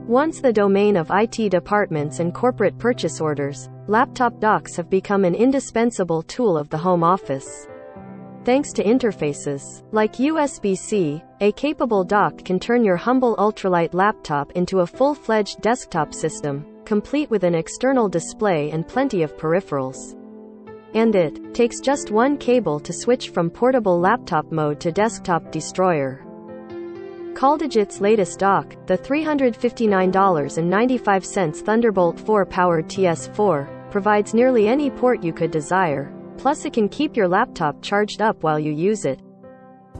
Once the domain of IT departments and corporate purchase orders, laptop docks have become an indispensable tool of the home office. Thanks to interfaces like USB-C, a capable dock can turn your humble ultralight laptop into a full-fledged desktop system, complete with an external display and plenty of peripherals. And it takes just one cable to switch from portable laptop mode to desktop destroyer. CalDigit's latest dock, the $359.95 Thunderbolt 4-powered TS4, provides nearly any port you could desire, plus it can keep your laptop charged up while you use it.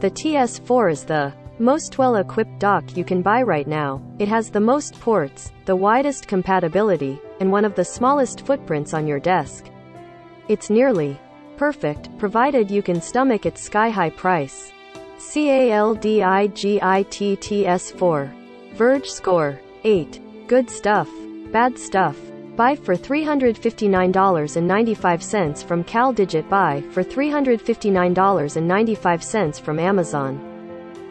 The TS4 is the most well-equipped dock you can buy right now. It has the most ports, the widest compatibility, and one of the smallest footprints on your desk. It's nearly perfect, provided you can stomach its sky-high price. CalDigit TS4. Verge score 8. Good stuff. Bad stuff. Buy for $359.95 from CalDigit. Buy for $359.95 from Amazon.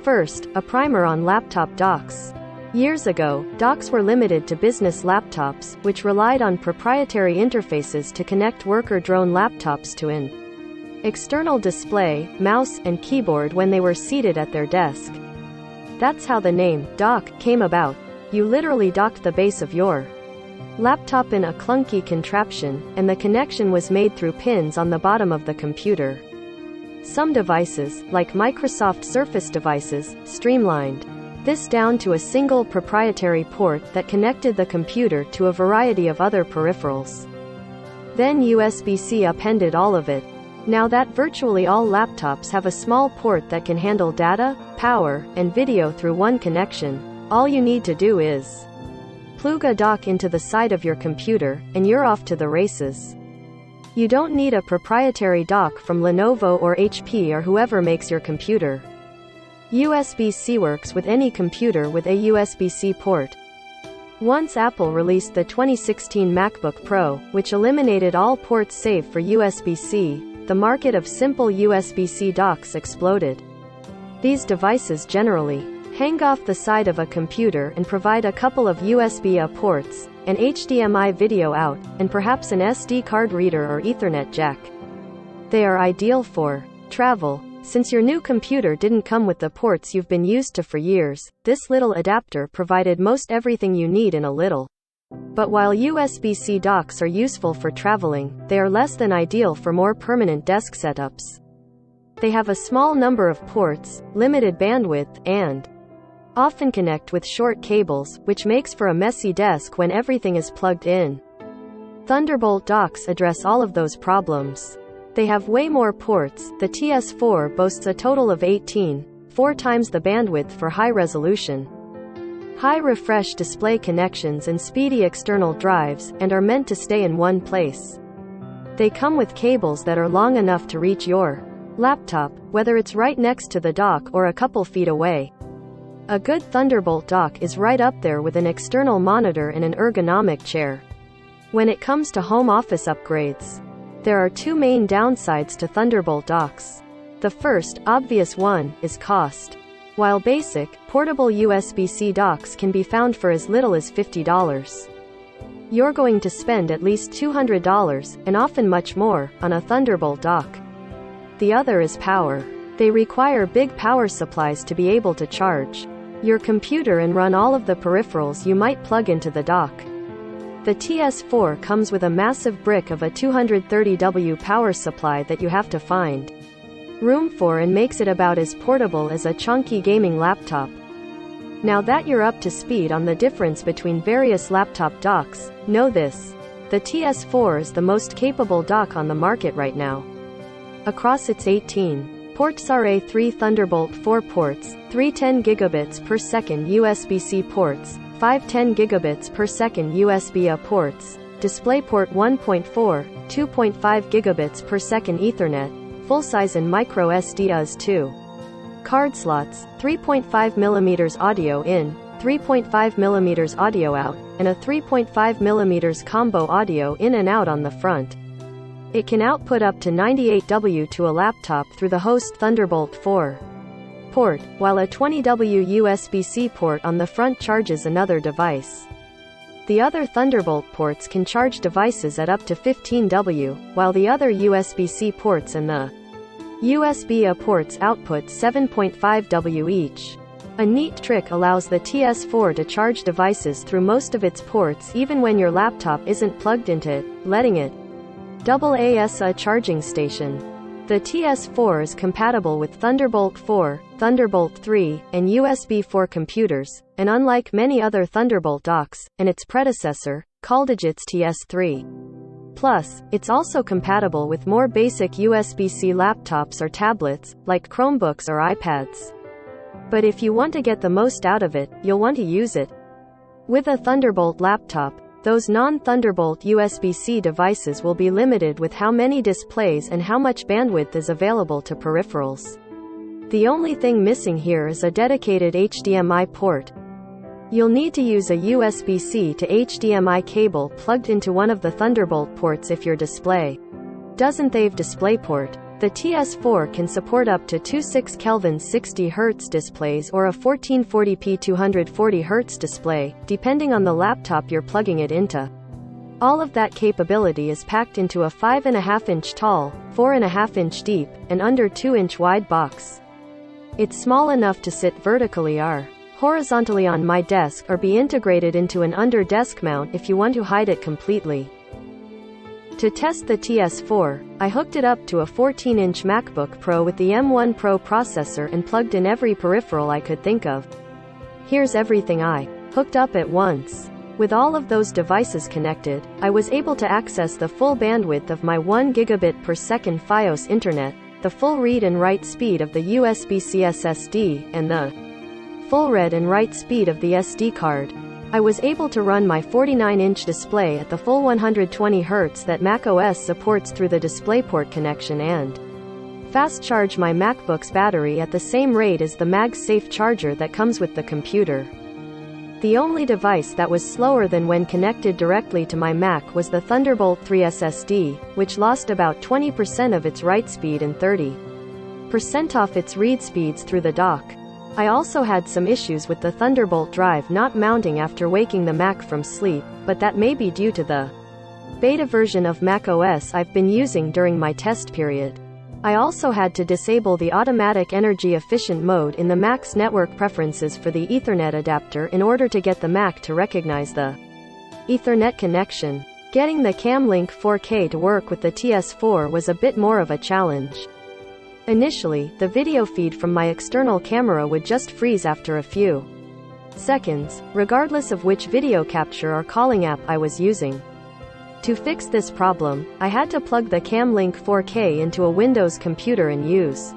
First, a primer on laptop docks. Years ago, docks were limited to business laptops, which relied on proprietary interfaces to connect work or drone laptops to an external display, mouse, and keyboard when they were seated at their desk. That's how the name dock came about. You literally docked the base of your laptop in a clunky contraption, and the connection was made through pins on the bottom of the computer. Some devices, like Microsoft Surface devices, streamlined this down to a single proprietary port that connected the computer to a variety of other peripherals. Then USB-C appended all of it. Now that virtually all laptops have a small port that can handle data, power, and video through one connection, all you need to do is plug a dock into the side of your computer, and you're off to the races. You don't need a proprietary dock from Lenovo or HP or whoever makes your computer. Usbc works with any computer with a USB-C port. Once Apple released the 2016 MacBook Pro, which eliminated all ports save for USB-C, the market of simple USB-C docks exploded. These devices generally hang off the side of a computer and provide a couple of USB-A ports, an HDMI video out, and perhaps an SD card reader or Ethernet jack. They are ideal for travel. Since your new computer didn't come with the ports you've been used to for years, this little adapter provided most everything you need in a little. But while USB-C docks are useful for traveling, they are less than ideal for more permanent desk setups. They have a small number of ports, limited bandwidth, and often connect with short cables, which makes for a messy desk when everything is plugged in. Thunderbolt docks address all of those problems. They have way more ports. The TS4 boasts a total of 18, 4 times the bandwidth for high resolution, high refresh display connections and speedy external drives, and are meant to stay in one place. They come with cables that are long enough to reach your laptop, whether it's right next to the dock or a couple feet away. A good Thunderbolt dock is right up there with an external monitor and an ergonomic chair. When it comes to home office upgrades, there are two main downsides to Thunderbolt docks. The first, obvious one, is cost. While basic, portable USB-C docks can be found for as little as $50. You're going to spend at least $200, and often much more, on a Thunderbolt dock. The other is power. They require big power supplies to be able to charge your computer and run all of the peripherals you might plug into the dock. The TS4 comes with a massive brick of a 230W power supply that you have to find room for and makes it about as portable as a chunky gaming laptop. Now that you're up to speed on the difference between various laptop docks, know this: the TS4 is the most capable dock on the market right now. Across its 18 ports are A3 Thunderbolt 4 ports, 3 10 gigabits per second USB-C ports, 5 10 gigabits per second USB-A ports, DisplayPort 1.4, 2.5 gigabits per second Ethernet, full-size and micro SD as 2 card slots, 3.5mm audio in, 3.5mm audio out, and a 3.5mm combo audio in and out on the front. It can output up to 98W to a laptop through the host Thunderbolt 4 port, while a 20W USB-C port on the front charges another device. The other Thunderbolt ports can charge devices at up to 15W, while the other USB-C ports and the USB-A ports output 7.5W each. A neat trick allows the TS4 to charge devices through most of its ports even when your laptop isn't plugged into it, letting it double as a charging station. The TS4 is compatible with Thunderbolt 4, Thunderbolt 3, and USB 4 computers, and unlike many other Thunderbolt docks, and its predecessor, CalDigit's TS3. Plus, it's also compatible with more basic USB-C laptops or tablets, like Chromebooks or iPads. But if you want to get the most out of it, you'll want to use it with a Thunderbolt laptop. Those non-Thunderbolt USB-C devices will be limited with how many displays and how much bandwidth is available to peripherals. The only thing missing here is a dedicated HDMI port. You'll need to use a USB-C to HDMI cable plugged into one of the Thunderbolt ports if your display doesn't have DisplayPort. The TS4 can support up to two 6 Kelvin 60 Hz displays or a 1440p 240 Hz display, depending on the laptop you're plugging it into. All of that capability is packed into a 5.5-inch tall, 4.5-inch deep, and under 2-inch wide box. It's small enough to sit vertically or horizontally on my desk or be integrated into an under-desk mount if you want to hide it completely. To test the TS4, I hooked it up to a 14-inch MacBook Pro with the M1 Pro processor and plugged in every peripheral I could think of. Here's everything I hooked up at once. With all of those devices connected, I was able to access the full bandwidth of my 1 gigabit per second FiOS internet, the full read and write speed of the USB-C SSD, and the full read and write speed of the SD card. I was able to run my 49-inch display at the full 120 Hz that macOS supports through the DisplayPort connection and fast charge my MacBook's battery at the same rate as the MagSafe charger that comes with the computer. The only device that was slower than when connected directly to my Mac was the Thunderbolt 3 SSD, which lost about 20% of its write speed and 30% off its read speeds through the dock. I also had some issues with the Thunderbolt drive not mounting after waking the Mac from sleep, but that may be due to the beta version of macOS I've been using during my test period. I also had to disable the automatic energy efficient mode in the Mac's network preferences for the Ethernet adapter in order to get the Mac to recognize the Ethernet connection. Getting the CamLink 4K to work with the TS4 was a bit more of a challenge. Initially, the video feed from my external camera would just freeze after a few seconds, regardless of which video capture or calling app I was using. To fix this problem, I had to plug the CamLink 4K into a Windows computer and use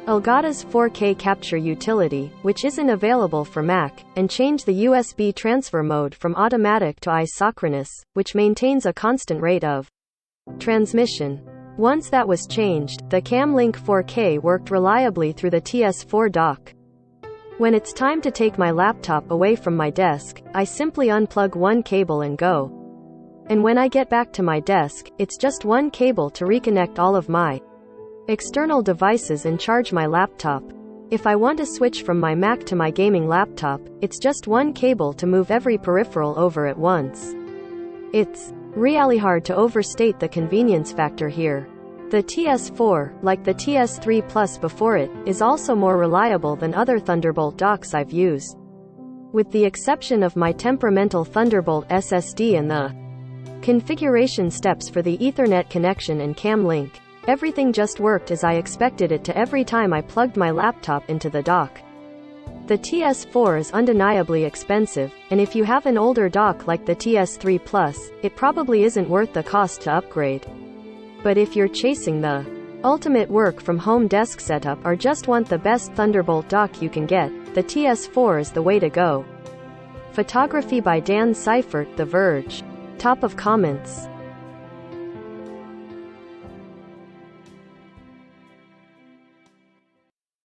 Elgata's 4K capture utility, which isn't available for Mac, and change the USB transfer mode from automatic to isochronous, which maintains a constant rate of transmission. Once that was changed, the CamLink 4K worked reliably through the TS4 dock. When it's time to take my laptop away from my desk, I simply unplug one cable and go. And when I get back to my desk, it's just one cable to reconnect all of my external devices and charge my laptop. If I want to switch from my Mac to my gaming laptop, it's just one cable to move every peripheral over at once. It's really hard to overstate the convenience factor here. The TS4, like the TS3 Plus before it, is also more reliable than other Thunderbolt docks I've used. With the exception of my temperamental Thunderbolt SSD and the configuration steps for the Ethernet connection and CamLink, everything just worked as I expected it to every time I plugged my laptop into the dock. The TS4 is undeniably expensive, and if you have an older dock like the TS3 Plus, it probably isn't worth the cost to upgrade. But if you're chasing the ultimate work-from-home desk setup or just want the best Thunderbolt dock you can get, the TS4 is the way to go. Photography by Dan Seifert, The Verge. Top of comments.